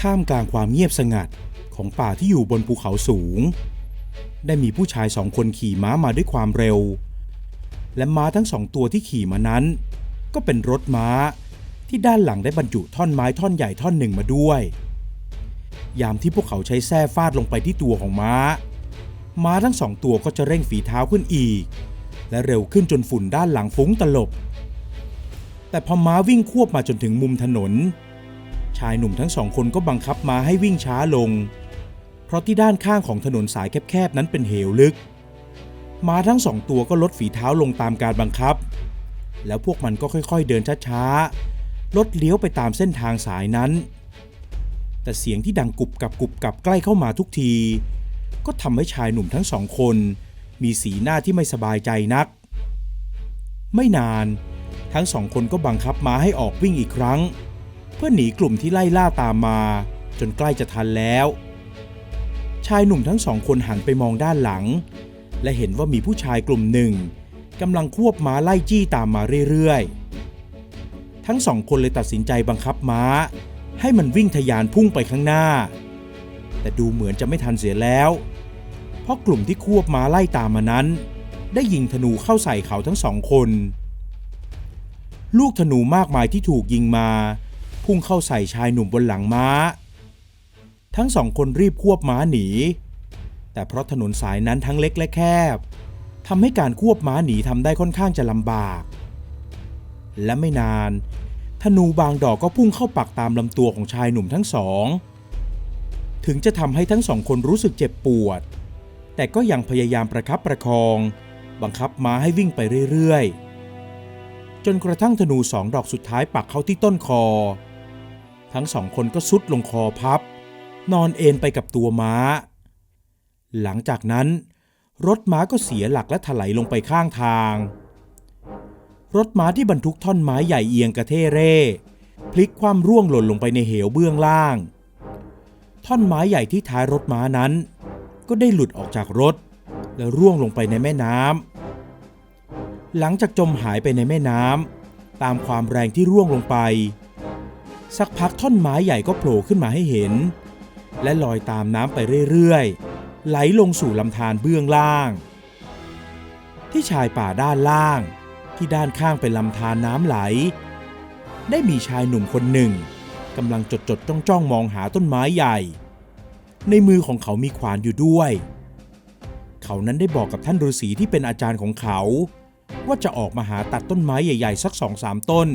ท่ามกลางความเงียบสงัดของป่าที่อยู่บนภูเขาสูงได้มีผู้ชาย2 คนขี่ม้ามาด้วยความเร็วและม้าทั้ง2 ตัวที่ขี่มานั้นก็เป็นรถม้าที่ด้านหลังได้บรรจุท่อนไม้ท่อนใหญ่ท่อนหนึ่งมาด้วยยามที่พวกเขาใช้แส้ฟาดลงไปที่ตัวของม้าทั้ง2 ตัวก็จะเร่งฝีเท้าขึ้นอีกและเร็วขึ้นจนฝุ่นด้านหลังฟุ้งตลบแต่พอม้าวิ่งควบมาจนถึงมุมถนนชายหนุ่มทั้ง2 คนก็บังคับม้าให้วิ่งช้าลงเพราะที่ด้านข้างของถนนสายแคบๆนั้นเป็นเหวลึกม้าทั้ง2 ตัวก็ลดฝีเท้าลงตามการบังคับแล้วพวกมันก็ค่อยๆเดินช้าๆลดเลี้ยวไปตามเส้นทางสายนั้นแต่เสียงที่ดังกุบกับใกล้เข้ามาทุกทีก็ทำให้ชายหนุ่มทั้ง2 คนมีสีหน้าที่ไม่สบายใจนักไม่นานทั้ง2 คนก็บังคับม้าให้ออกวิ่งอีกครั้งเพื่อหนีกลุ่มที่ไล่ล่าตามมาจนใกล้จะทันแล้วชายหนุ่มทั้ง2 คนหันไปมองด้านหลังและเห็นว่ามีผู้ชายกลุ่มหนึ่งกำลังควบม้าไล่จี้ตามมาเรื่อยๆทั้ง2 คนเลยตัดสินใจบังคับม้าให้มันวิ่งทะยานพุ่งไปข้างหน้าแต่ดูเหมือนจะไม่ทันเสียแล้วเพราะกลุ่มที่ควบม้าไล่ตามมานั้นได้ยิงธนูเข้าใส่เขาทั้ง2 คนลูกธนูมากมายที่ถูกยิงมาพุ่งเข้าใส่ชายหนุ่มบนหลังม้าทั้ง2 คนรีบควบม้าหนีแต่เพราะถนนสายนั้นทั้งเล็กและแคบทำให้การควบม้าหนีทำได้ค่อนข้างจะลำบากและไม่นานธนูบางดอกก็พุ่งเข้าปักตามลำตัวของชายหนุ่มทั้งสองถึงจะทำให้ทั้ง2 คนรู้สึกเจ็บปวดแต่ก็ยังพยายามประคับประคองบังคับม้าให้วิ่งไปเรื่อยๆจนกระทั่งธนู2 ดอกสุดท้ายปักเข้าที่ต้นคอทั้ง2 คนก็ทรุดลงคอพับนอนเอนไปกับตัวม้าหลังจากนั้นรถม้าก็เสียหลักและถลายลงไปข้างทางรถม้าที่บรรทุกท่อนไม้ใหญ่เอียงกระเทเร่พลิกคว่ำร่วงหล่นลงไปในเหวเบื้องล่างท่อนไม้ใหญ่ที่ท้ายรถม้านั้นก็ได้หลุดออกจากรถและร่วงลงไปในแม่น้ำหลังจากจมหายไปในแม่น้ำตามความแรงที่ร่วงลงไปสักพักท่อนไม้ใหญ่ก็โผล่ขึ้นมาให้เห็นและลอยตามน้ำไปเรื่อยๆไหลลงสู่ลำธารเบื้องล่างที่ชายป่าด้านล่างที่ด้านข้างเป็นลำธารน้ำไหลได้มีชายหนุ่มคนหนึ่งกำลังจดจ้องมองหาต้นไม้ใหญ่ในมือของเขามีขวานอยู่ด้วยเขานั้นได้บอกกับท่านฤาษีที่เป็นอาจารย์ของเขาว่าจะออกมาหาตัดต้นไม้ใหญ่ๆสัก 2-3 ต้น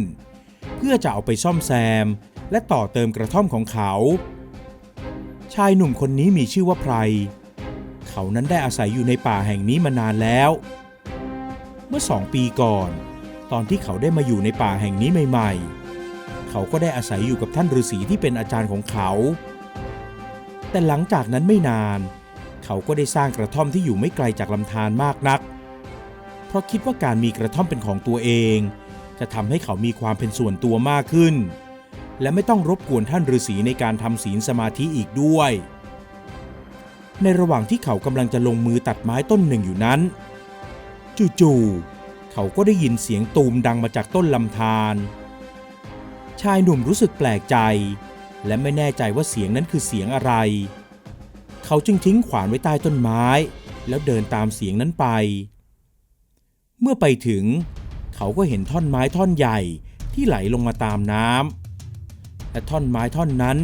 เพื่อจะเอาไปซ่อมแซมและต่อเติมกระท่อมของเขาชายหนุ่มคนนี้มีชื่อว่าไพรเขานั้นได้อาศัยอยู่ในป่าแห่งนี้มานานแล้วเมื่อ2 ปีก่อนตอนที่เขาได้มาอยู่ในป่าแห่งนี้ใหม่ๆเขาก็ได้อาศัยอยู่กับท่านฤาษีที่เป็นอาจารย์ของเขาแต่หลังจากนั้นไม่นานเขาก็ได้สร้างกระท่อมที่อยู่ไม่ไกลจากลำธารมากนักเพราะคิดว่าการมีกระท่อมเป็นของตัวเองจะทำให้เขามีความเป็นส่วนตัวมากขึ้นและไม่ต้องรบกวนท่านฤาษีในการทำศีลสมาธิอีกด้วยในระหว่างที่เขากำลังจะลงมือตัดไม้ต้นหนึ่งอยู่นั้นจู่ๆเขาก็ได้ยินเสียงตูมดังมาจากต้นลำธารชายหนุ่มรู้สึกแปลกใจและไม่แน่ใจว่าเสียงนั้นคือเสียงอะไรเขาจึงทิ้งขวานไว้ใต้ต้นไม้แล้วเดินตามเสียงนั้นไปเมื่อไปถึงเขาก็เห็นท่อนไม้ท่อนใหญ่ที่ไหลลงมาตามน้ำและท่อนไม้ท่อนนั้น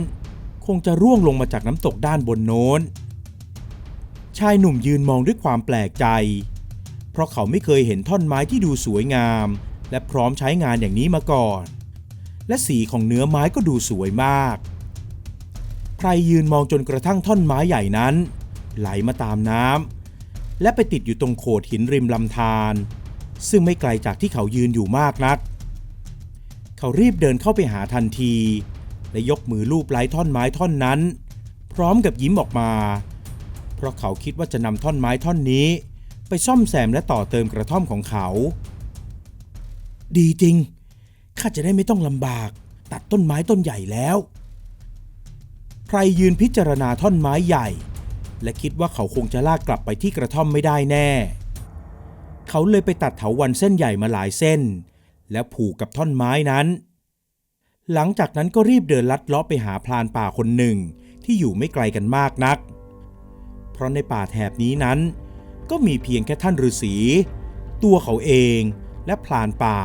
คงจะร่วงลงมาจากน้ำตกด้านบนโน้นชายหนุ่มยืนมองด้วยความแปลกใจเพราะเขาไม่เคยเห็นท่อนไม้ที่ดูสวยงามและพร้อมใช้งานอย่างนี้มาก่อนและสีของเนื้อไม้ก็ดูสวยมากไพรยืนมองจนกระทั่งท่อนไม้ใหญ่นั้นไหลมาตามน้ำและไปติดอยู่ตรงโขดหินริมลำธารซึ่งไม่ไกลจากที่เขายืนอยู่มากนักเขารีบเดินเข้าไปหาทันทีและยกมือลูบไล้ท่อนไม้ท่อนนั้นพร้อมกับยิ้มออกมาเพราะเขาคิดว่าจะนำท่อนไม้ท่อนนี้ไปซ่อมแซมและต่อเติมกระท่อมของเขาดีจริงข้าจะได้ไม่ต้องลำบากตัดต้นไม้ต้นใหญ่แล้วไพรยืนพิจารณาท่อนไม้ใหญ่และคิดว่าเขาคงจะลากกลับไปที่กระท่อมไม่ได้แน่เขาเลยไปตัดเถาวัลย์เส้นใหญ่มาหลายเส้นแล้วผูกกับท่อนไม้นั้น หลังจากนั้นก็รีบเดินลัดเลาะไปหาพรานป่าคนหนึ่งที่อยู่ไม่ไกลกันมากนักเพราะในป่าแถบนี้นั้นก็มีเพียงแค่ท่านฤาษีตัวเขาเองและพรานป่า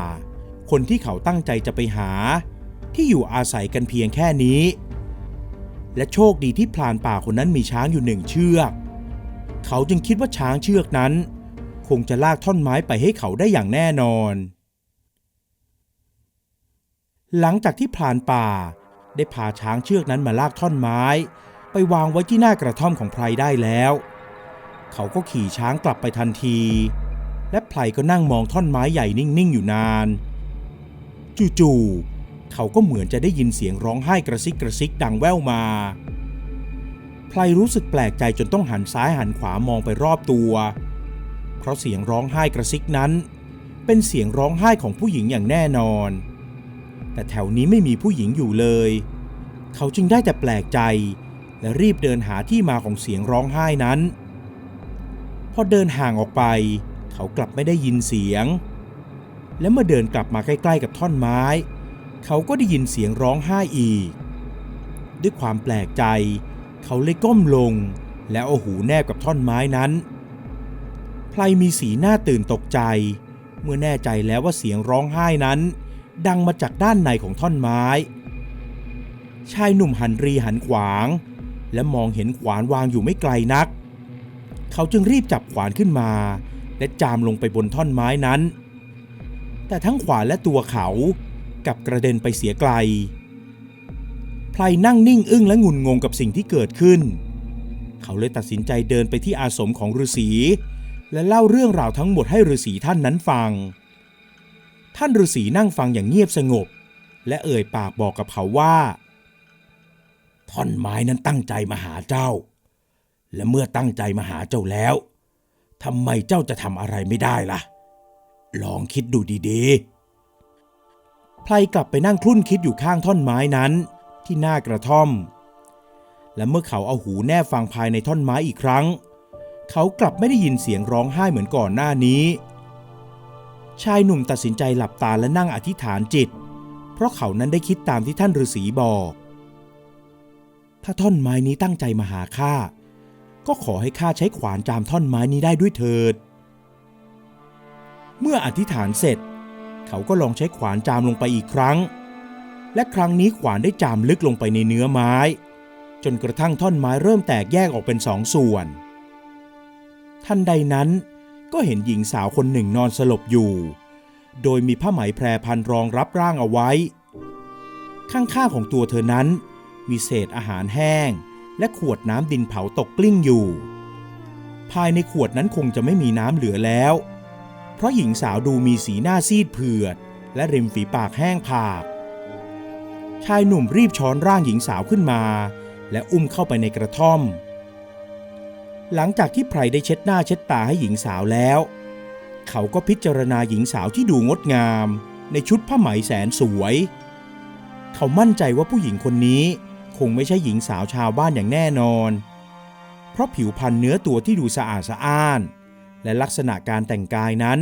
คนที่เขาตั้งใจจะไปหาที่อยู่อาศัยกันเพียงแค่นี้และโชคดีที่พรานป่าคนนั้นมีช้างอยู่1 เชือกเขาจึงคิดว่าช้างเชือกนั้นคงจะลากท่อนไม้ไปให้เขาได้อย่างแน่นอนหลังจากที่พรานป่าได้พาช้างเชือกนั้นมาลากท่อนไม้ไปวางไว้ที่หน้ากระท่อมของไพรได้แล้วเขาก็ขี่ช้างกลับไปทันทีและไพรก็นั่งมองท่อนไม้ใหญ่นิ่งๆอยู่นานจู่ๆเขาก็เหมือนจะได้ยินเสียงร้องไห้กระซิกกระซิกดังแว่วมาไพรรู้สึกแปลกใจจนต้องหันซ้ายหันขวามองไปรอบตัวเพราะเสียงร้องไห้กระซิกนั้นเป็นเสียงร้องไห้ของผู้หญิงอย่างแน่นอนแต่แถวนี้ไม่มีผู้หญิงอยู่เลยเขาจึงได้แต่แปลกใจและรีบเดินหาที่มาของเสียงร้องไห้นั้นพอเดินห่างออกไปเขากลับไม่ได้ยินเสียงและเมื่อเดินกลับมาใกล้ๆกับท่อนไม้เขาก็ได้ยินเสียงร้องไห้อีกด้วยความแปลกใจเขาเลยก้มลงแล้วเอาหูแนบกับท่อนไม้นั้นไพรมีสีหน้าตื่นตกใจเมื่อแน่ใจแล้วว่าเสียงร้องไห้นั้นดังมาจากด้านในของท่อนไม้ชายหนุ่มหันรีหันขวางและมองเห็นขวานวางอยู่ไม่ไกลนักเขาจึงรีบจับขวานขึ้นมาและจามลงไปบนท่อนไม้นั้นแต่ทั้งขวานและตัวเขากลับกระเด็นไปเสียไกลไพรนั่งนิ่งอึ้งและงุนงงกับสิ่งที่เกิดขึ้นเขาเลยตัดสินใจเดินไปที่อาสมของฤาษีและเล่าเรื่องราวทั้งหมดให้ฤาษีท่านนั้นฟังท่านฤาษีนั่งฟังอย่างเงียบสงบและเอ่ยปากบอกกับเขาว่าท่อนไม้นั้นตั้งใจมาหาเจ้าและเมื่อตั้งใจมาหาเจ้าแล้วทำไมเจ้าจะทำอะไรไม่ได้ล่ะลองคิดดูดีๆไพรกลับไปนั่งคลุ่นคิดอยู่ข้างท่อนไม้นั้นที่หน้ากระท่อมและเมื่อเขาเอาหูแนบฟังภายในท่อนไม้อีกครั้งเขากลับไม่ได้ยินเสียงร้องไห้เหมือนก่อนหน้านี้ชายหนุ่มตัดสินใจหลับตาและนั่งอธิษฐานจิตเพราะเขานั้นได้คิดตามที่ท่านฤาษีบอกถ้าท่อนไม้นี้ตั้งใจมาหาข้าก็ขอให้ข้าใช้ขวานจามท่อนไม้นี้ได้ด้วยเถิดเมื่ออธิษฐานเสร็จเขาก็ลองใช้ขวานจามลงไปอีกครั้งและครั้งนี้ขวานได้จามลึกลงไปในเนื้อไม้จนกระทั่งท่อนไม้เริ่มแตกแยกออกเป็น2 ส่วนทันใดนั้นก็เห็นหญิงสาวคนหนึ่งนอนสลบอยู่โดยมีผ้าไหมแพรพันรองรับร่างเอาไว้ข้างๆของตัวเธอนั้นมีเศษอาหารแห้งและขวดน้ำดินเผาตกกลิ้งอยู่ภายในขวดนั้นคงจะไม่มีน้ำเหลือแล้วเพราะหญิงสาวดูมีสีหน้าซีดเผือดและริมฝีปากแห้งผากชายหนุ่มรีบช้อนร่างหญิงสาวขึ้นมาและอุ้มเข้าไปในกระท่อมหลังจากที่ไพรได้เช็ดหน้าเช็ดตาให้หญิงสาวแล้วเขาก็พิจารณาหญิงสาวที่ดูงดงามในชุดผ้าไหมแสนสวยเขามั่นใจว่าผู้หญิงคนนี้คงไม่ใช่หญิงสาวชาวบ้านอย่างแน่นอนเพราะผิวพรรณเนื้อตัวที่ดูสะอาดสะอ้านและลักษณะการแต่งกายนั้น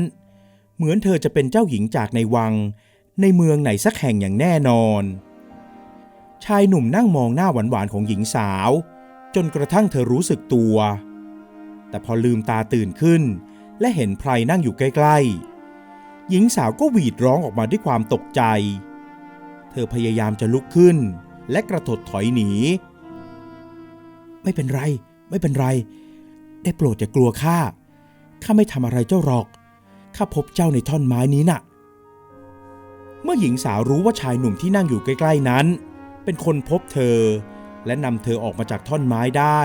เหมือนเธอจะเป็นเจ้าหญิงจากในวังในเมืองไหนสักแห่งอย่างแน่นอนชายหนุ่มนั่งมองหน้าหวานๆของหญิงสาวจนกระทั่งเธอรู้สึกตัวแต่พอลืมตาตื่นขึ้นและเห็นไพรนั่งอยู่ใกล้ๆหญิงสาวก็หวีดร้องออกมาด้วยความตกใจเธอพยายามจะลุกขึ้นและกระถดถอยหนีไม่เป็นไรไม่เป็นไรได้โปรดอย่ากลัวข้าไม่ทำอะไรเจ้าหรอกข้าพบเจ้าในท่อนไม้นี้น่ะเมื่อหญิงสาวรู้ว่าชายหนุ่มที่นั่งอยู่ใกล้ๆนั้นเป็นคนพบเธอและนำเธอออกมาจากท่อนไม้ได้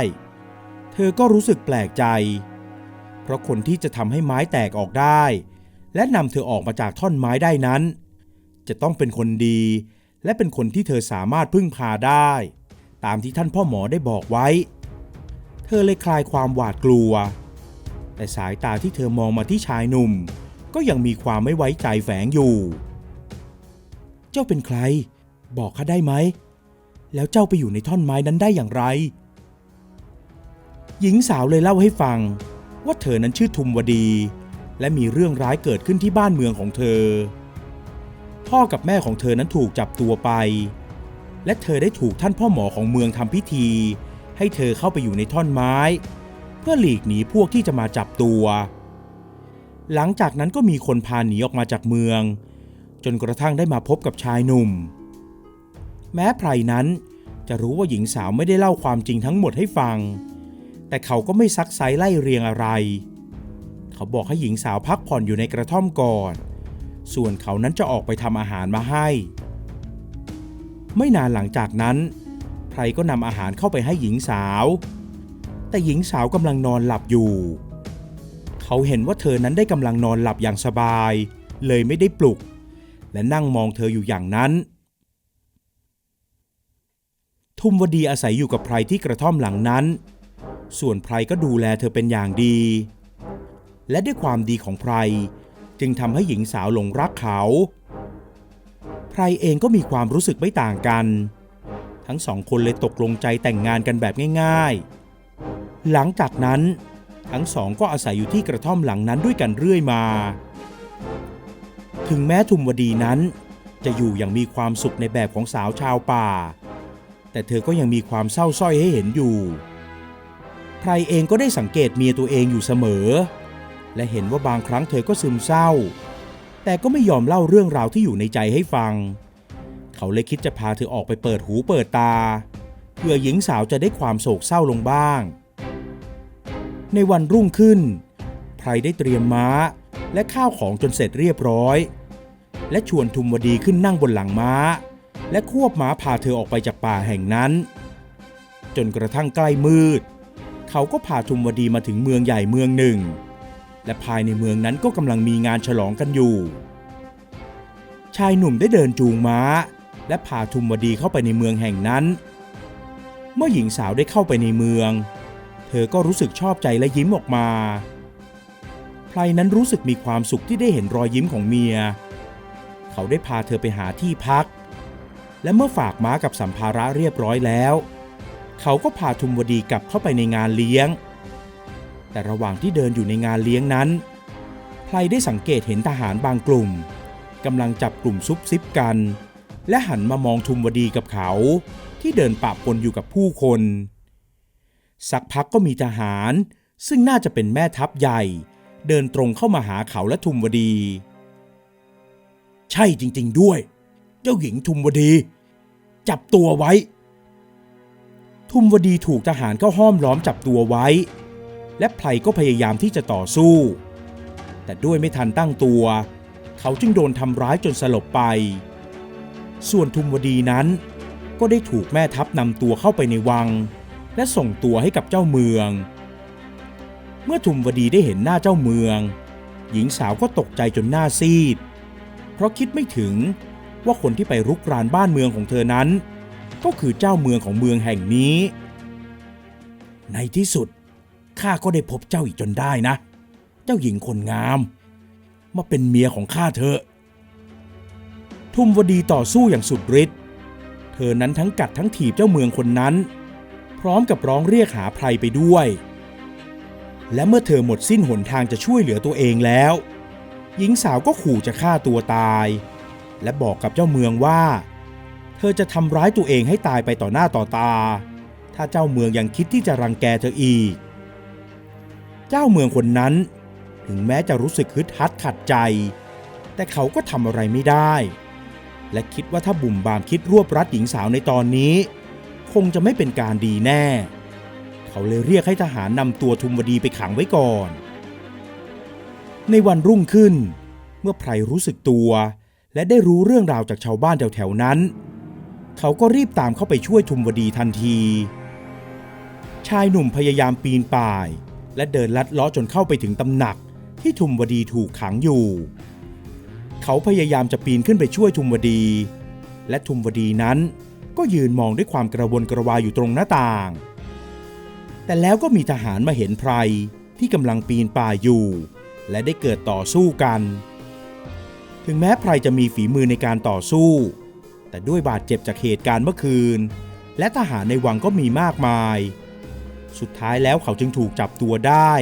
เธอก็รู้สึกแปลกใจเพราะคนที่จะทำให้ไม้แตกออกได้และนำเธอออกมาจากท่อนไม้ได้นั้นจะต้องเป็นคนดีและเป็นคนที่เธอสามารถพึ่งพาได้ตามที่ท่านพ่อหมอได้บอกไว้เธอเลยคลายความหวาดกลัวแต่สายตาที่เธอมองมาที่ชายหนุ่มก็ยังมีความไม่ไว้ใจแฝงอยู่เจ้าเป็นใครบอกข้าได้ไหมแล้วเจ้าไปอยู่ในท่อนไม้นั้นได้อย่างไรหญิงสาวเลยเล่าให้ฟังว่าเธอนั้นชื่อทุมวดีและมีเรื่องร้ายเกิดขึ้นที่บ้านเมืองของเธอพอ พ่อกับแม่ของเธอนั้นถูกจับตัวไปและเธอได้ถูกท่านพ่อหมอของเมืองทำพิธีให้เธอเข้าไปอยู่ในท่อนไม้เพื่อหลีกหนีพวกที่จะมาจับตัวหลังจากนั้นก็มีคนพาหนีออกมาจากเมืองจนกระทั่งได้มาพบกับชายหนุ่มแม้ไพรนั้นจะรู้ว่าหญิงสาวไม่ได้เล่าความจริงทั้งหมดให้ฟังแต่เขาก็ไม่ซักไซ้ไล่เรียงอะไรเขาบอกให้หญิงสาวพักผ่อนอยู่ในกระท่อมก่อนส่วนเขานั้นจะออกไปทำอาหารมาให้ไม่นานหลังจากนั้นไพรก็นำอาหารเข้าไปให้หญิงสาวแต่หญิงสาวกำลังนอนหลับอยู่เขาเห็นว่าเธอนั้นได้กำลังนอนหลับอย่างสบายเลยไม่ได้ปลุกและนั่งมองเธออยู่อย่างนั้นทุมวดีอาศัยอยู่กับไพรที่กระท่อมหลังนั้นส่วนไพรก็ดูแลเธอเป็นอย่างดีและด้วยความดีของไพรจึงทำให้หญิงสาวหลงรักเขาไพรเองก็มีความรู้สึกไม่ต่างกันทั้งสองคนเลยตกลงใจแต่งงานกันแบบง่ายๆหลังจากนั้นทั้งสองก็อาศัยอยู่ที่กระท่อมหลังนั้นด้วยกันเรื่อยมาถึงแม้ทุมวดีนั้นจะอยู่อย่างมีความสุขในแบบของสาวชาวป่าแต่เธอก็ยังมีความเศร้าส้อยให้เห็นอยู่ไพรเองก็ได้สังเกตเมียตัวเองอยู่เสมอและเห็นว่าบางครั้งเธอก็ซึมเศร้าแต่ก็ไม่ยอมเล่าเรื่องราวที่อยู่ในใจให้ฟังเขาเลยคิดจะพาเธอออกไปเปิดหูเปิดตาเพื่อหญิงสาวจะได้ความโศกเศร้าลงบ้างในวันรุ่งขึ้นไพรได้เตรียมม้าและข้าวของจนเสร็จเรียบร้อยและชวนทุมวดีขึ้นนั่งบนหลังม้าและควบม้าพาเธอออกไปจากป่าแห่งนั้นจนกระทั่งใกล้มืดเขาก็พาทุมวดีมาถึงเมืองใหญ่เมืองหนึ่งและภายในเมืองนั้นก็กำลังมีงานฉลองกันอยู่ชายหนุ่มได้เดินจูงม้าและพาทุมวดีเข้าไปในเมืองแห่งนั้นเมื่อหญิงสาวได้เข้าไปในเมืองเธอก็รู้สึกชอบใจและยิ้มออกมาไพรนั้นรู้สึกมีความสุขที่ได้เห็นรอยยิ้มของเมียเขาได้พาเธอไปหาที่พักและเมื่อฝากม้ากับสัมภาระเรียบร้อยแล้วเขาก็พาทุมวดีกลับเข้าไปในงานเลี้ยงแต่ระหว่างที่เดินอยู่ในงานเลี้ยงนั้นไพรได้สังเกตเห็นทหารบางกลุ่มกำลังจับกลุ่มซุบซิบกันและหันมามองทุมวดีกับเขาที่เดินปะปนอยู่กับผู้คนสักพักก็มีทหารซึ่งน่าจะเป็นแม่ทัพใหญ่เดินตรงเข้ามาหาเขาและทุมวดีใช่จริงๆด้วยเจ้าหญิงทุมวดีจับตัวไว้ทุมวดีถูกทหารเข้าห้อมล้อมจับตัวไว้และไพรก็พยายามที่จะต่อสู้แต่ด้วยไม่ทันตั้งตัวเขาจึงโดนทำร้ายจนสลบไปส่วนทุมวดีนั้นก็ได้ถูกแม่ทัพนำตัวเข้าไปในวังและส่งตัวให้กับเจ้าเมืองเมื่อทุมวดีได้เห็นหน้าเจ้าเมืองหญิงสาวก็ตกใจจนหน้าซีดเพราะคิดไม่ถึงว่าคนที่ไปรุกรานบ้านเมืองของเธอนั้นก็คือเจ้าเมืองของเมืองแห่งนี้ในที่สุดข้าก็ได้พบเจ้าอีกจนได้นะเจ้าหญิงคนงามมาเป็นเมียของข้าเถอะทุมวดีต่อสู้อย่างสุดฤทธิ์เธอนั้นทั้งกัดทั้งถีบเจ้าเมืองคนนั้นพร้อมกับร้องเรียกหาไพรไปด้วยและเมื่อเธอหมดสิ้นหนทางจะช่วยเหลือตัวเองแล้วหญิงสาวก็ขู่จะฆ่าตัวตายและบอกกับเจ้าเมืองว่าเธอจะทำร้ายตัวเองให้ตายไปต่อหน้าต่อตาถ้าเจ้าเมืองยังคิดที่จะรังแกเธออีกเจ้าเมืองคนนั้นถึงแม้จะรู้สึกฮึดฮัดขัดใจแต่เขาก็ทำอะไรไม่ได้และคิดว่าถ้าบุ่มบามคิดรวบรัดหญิงสาวในตอนนี้คงจะไม่เป็นการดีแน่เขาเลยเรียกให้ทหารนำตัวทุมวดีไปขังไว้ก่อนในวันรุ่งขึ้นเมื่อไพรรู้สึกตัวและได้รู้เรื่องราวจากชาวบ้านแถวๆนั้นเขาก็รีบตามเข้าไปช่วยทุมวดีทันทีชายหนุ่มพยายามปีนป่ายและเดินลัดเลาะจนเข้าไปถึงตำหนักที่ทุมวดีถูกขังอยู่เขาพยายามจะปีนขึ้นไปช่วยทุมวดีและทุมวดีนั้นก็ยืนมองด้วยความกระวนกระวายอยู่ตรงหน้าต่างแต่แล้วก็มีทหารมาเห็นไพรที่กำลังปีนป่ายอยู่และได้เกิดต่อสู้กันถึงแม้ไพรจะมีฝีมือในการต่อสู้แต่ด้วยบาดเจ็บจากเหตุการณ์เมื่อคืนและทหารในวังก็มีมากมายสุดท้ายแล้วเขาจึงถูกจับตัวได้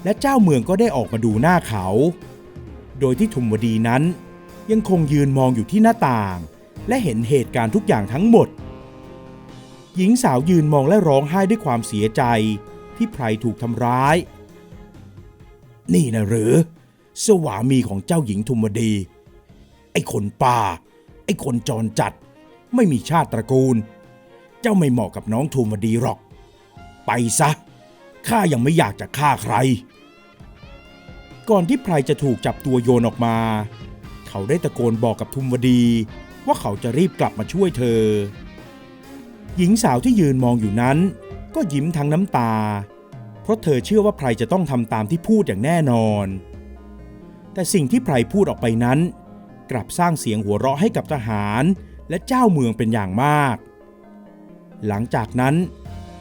และเจ้าเมืองก็ได้ออกมาดูหน้าเขาโดยที่ทุมวดีนั้น ยังคงยืนมองอยู่ที่หน้าต่างและเห็นเหตุการณ์ทุกอย่างทั้งหมดหญิงสาวยืนมองและร้องไห้ด้วยความเสียใจที่ไพรถูกทำร้ายนี่นะหรือสวามีของเจ้าหญิงธุมดีไอ้คนป่าไอ้คนจรจัดไม่มีชาติตระกูลเจ้าไม่เหมาะกับน้องธุมดีหรอกไปซะข้ายังไม่อยากจะฆ่าใครก่อนที่ไพรจะถูกจับตัวโยนออกมาเขาได้ตะโกนบอกกับธุมดีว่าเขาจะรีบกลับมาช่วยเธอหญิงสาวที่ยืนมองอยู่นั้นก็ยิ้มทั้งน้ำตาเพราะเธอเชื่อว่าไพรจะต้องทำตามที่พูดอย่างแน่นอนแต่สิ่งที่ไพรพูดออกไปนั้นกลับสร้างเสียงหัวเราะให้กับทหารและเจ้าเมืองเป็นอย่างมากหลังจากนั้น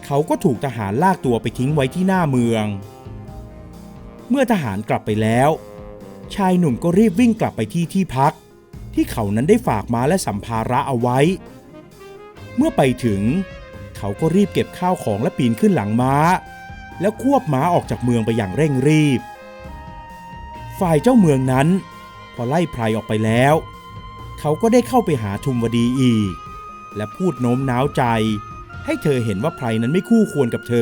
เขาก็ถูกทหารลากตัวไปทิ้งไว้ที่หน้าเมืองเมื่อทหารกลับไปแล้วชายหนุ่มก็รีบวิ่งกลับไปที่พักที่เขานั้นได้ฝากม้าและสัมภาระเอาไว้เมื่อไปถึงเขาก็รีบเก็บข้าวของและปีนขึ้นหลังม้าแล้วควบม้าออกจากเมืองไปอย่างเร่งรีบฝ่ายเจ้าเมืองนั้นพอไล่ไพรออกไปแล้วเขาก็ได้เข้าไปหาธุมวดีอีกและพูดโน้มน้าวใจให้เธอเห็นว่าไพรนั้นไม่คู่ควรกับเธ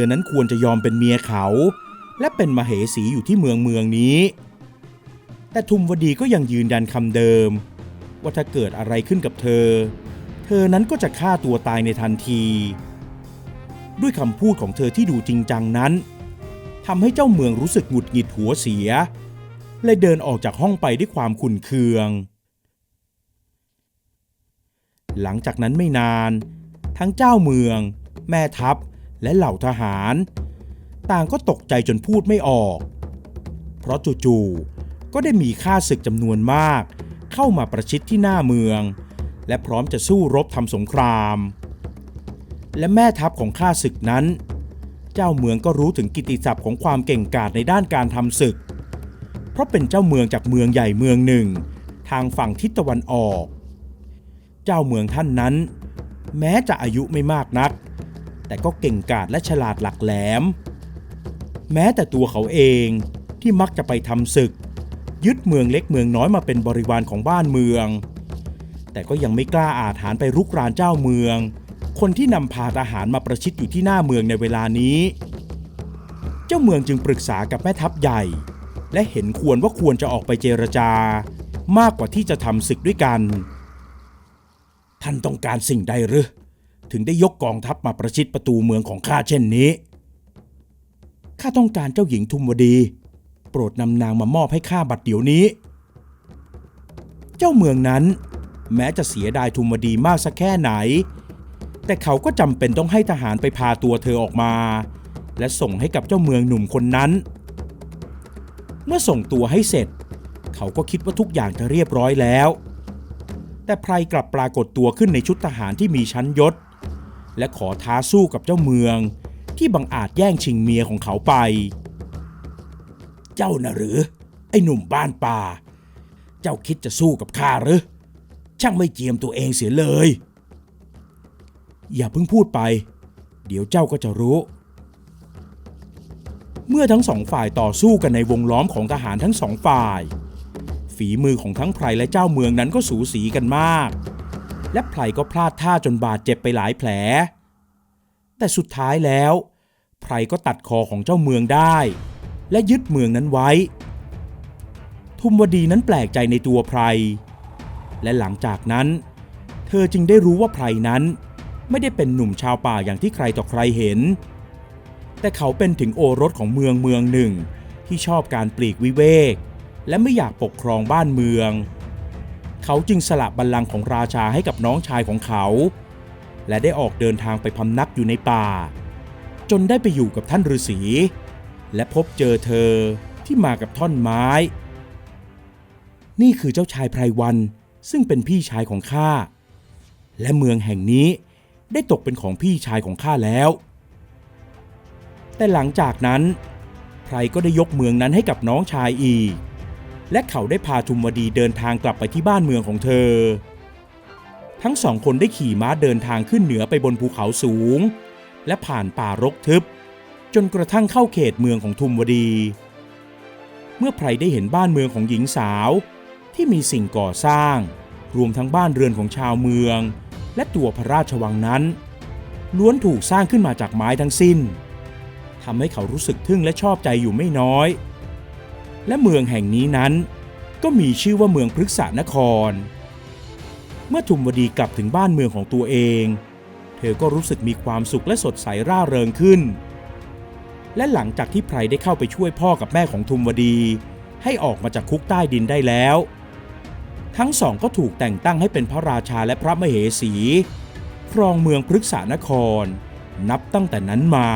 อนั้นควรจะยอมเป็นเมียเขาและเป็นมเหสีอยู่ที่เมืองนี้แต่ธุมวดีก็ยังยืนยันคำเดิมว่าถ้าเกิดอะไรขึ้นกับเธอนั้นก็จะฆ่าตัวตายในทันทีด้วยคำพูดของเธอที่ดูจริงจังนั้นทำให้เจ้าเมืองรู้สึกหงุดหงิดหัวเสียเลยเดินออกจากห้องไปด้วยความขุ่นเคืองหลังจากนั้นไม่นานทั้งเจ้าเมืองแม่ทัพและเหล่าทหารต่างก็ตกใจจนพูดไม่ออกเพราะจู่ๆก็ได้มีข้าศึกจำนวนมากเข้ามาประชิดที่หน้าเมืองและพร้อมจะสู้รบทำสงครามและแม่ทัพของข้าศึกนั้นเจ้าเมืองก็รู้ถึงกิตติศัพท์ของความเก่งกาจในด้านการทำศึกเพราะเป็นเจ้าเมืองจากเมืองใหญ่เมืองหนึ่งทางฝั่งทิศตะวันออกเจ้าเมืองท่านนั้นแม้จะอายุไม่มากนักแต่ก็เก่งกาจและฉลาดหลักแหลมแม้แต่ตัวเขาเองที่มักจะไปทำศึกยึดเมืองเล็กเมืองน้อยมาเป็นบริวารของบ้านเมืองแต่ก็ยังไม่กล้าอาถรรพ์ไปรุกรานเจ้าเมืองคนที่นำพาทหารมาประชิดอยู่ที่หน้าเมืองในเวลานี้เจ้าเมืองจึงปรึกษากับแม่ทัพใหญ่และเห็นควรว่าควรจะออกไปเจรจามากกว่าที่จะทำศึกด้วยกันท่านต้องการสิ่งใดหรือถึงได้ยกกองทัพมาประชิดประตูเมืองของข้าเช่นนี้ข้าต้องการเจ้าหญิงธุมวดีโปรดนำนางมามอบให้ข้าบัดเดี๋ยวนี้เจ้าเมืองนั้นแม้จะเสียดายธุมวดีมากสักแค่ไหนแต่เขาก็จำเป็นต้องให้ทหารไปพาตัวเธอออกมาและส่งให้กับเจ้าเมืองหนุ่มคนนั้นเมื่อส่งตัวให้เสร็จเขาก็คิดว่าทุกอย่างจะเรียบร้อยแล้วแต่ไพรกลับปรากฏตัวขึ้นในชุดทหารที่มีชั้นยศและขอท้าสู้กับเจ้าเมืองที่บังอาจแย่งชิงเมียของเขาไปเจ้าน่ะหรือไอ้หนุ่มบ้านป่าเจ้าคิดจะสู้กับข้าหรือช่างไม่เจียมตัวเองเสียเลยอย่าเพิ่งพูดไปเดี๋ยวเจ้าก็จะรู้เมื่อทั้งสองฝ่ายต่อสู้กันในวงล้อมของทหารทั้งสองฝ่ายฝีมือของทั้งไพรและเจ้าเมืองนั้นก็สูสีกันมากและไพรก็พลาดท่าจนบาดเจ็บไปหลายแผลแต่สุดท้ายแล้วไพรก็ตัดคอของเจ้าเมืองได้และยึดเมืองนั้นไว้ธุมวดีนั้นแปลกใจในตัวไพรและหลังจากนั้นเธอจึงได้รู้ว่าไพรนั้นไม่ได้เป็นหนุ่มชาวป่าอย่างที่ใครต่อใครเห็นแต่เขาเป็นถึงโอรสของเมืองหนึ่งที่ชอบการปลีกวิเวกและไม่อยากปกครองบ้านเมืองเขาจึงสละบัลลังก์ของราชาให้กับน้องชายของเขาและได้ออกเดินทางไปพำนักอยู่ในป่าจนได้ไปอยู่กับท่านฤาษีและพบเจอเธอที่มากับท่อนไม้นี่คือเจ้าชายไพรวันซึ่งเป็นพี่ชายของข้าและเมืองแห่งนี้ได้ตกเป็นของพี่ชายของข้าแล้วแต่หลังจากนั้นไพรก็ได้ยกเมืองนั้นให้กับน้องชายอีกและเขาได้พาธุมวดีเดินทางกลับไปที่บ้านเมืองของเธอทั้งสองคนได้ขี่ม้าเดินทางขึ้นเหนือไปบนภูเขาสูงและผ่านป่ารกทึบจนกระทั่งเข้าเขตเมืองของธุมวดีเมื่อไพรได้เห็นบ้านเมืองของหญิงสาว ที่มีสิ่งก่อสร้างรวมทั้งบ้านเรือนของชาวเมืองและตัวพระราชวังนั้นล้วนถูกสร้างขึ้นมาจากไม้ทั้งสิ้นทำให้เขารู้สึกทึ่งและชอบใจอยู่ไม่น้อยและเมืองแห่งนี้นั้นก็มีชื่อว่าเมืองพฤกษนครเมื่อทุมวดีกลับถึงบ้านเมืองของตัวเองเธอก็รู้สึกมีความสุขและสดใสร่าเริงขึ้นและหลังจากที่ไพรได้เข้าไปช่วยพ่อกับแม่ของทุมวดีให้ออกมาจากคุกใต้ดินได้แล้วทั้งสองก็ถูกแต่งตั้งให้เป็นพระราชาและพระมเหสีครองเมืองพฤกษนครนับตั้งแต่นั้นมา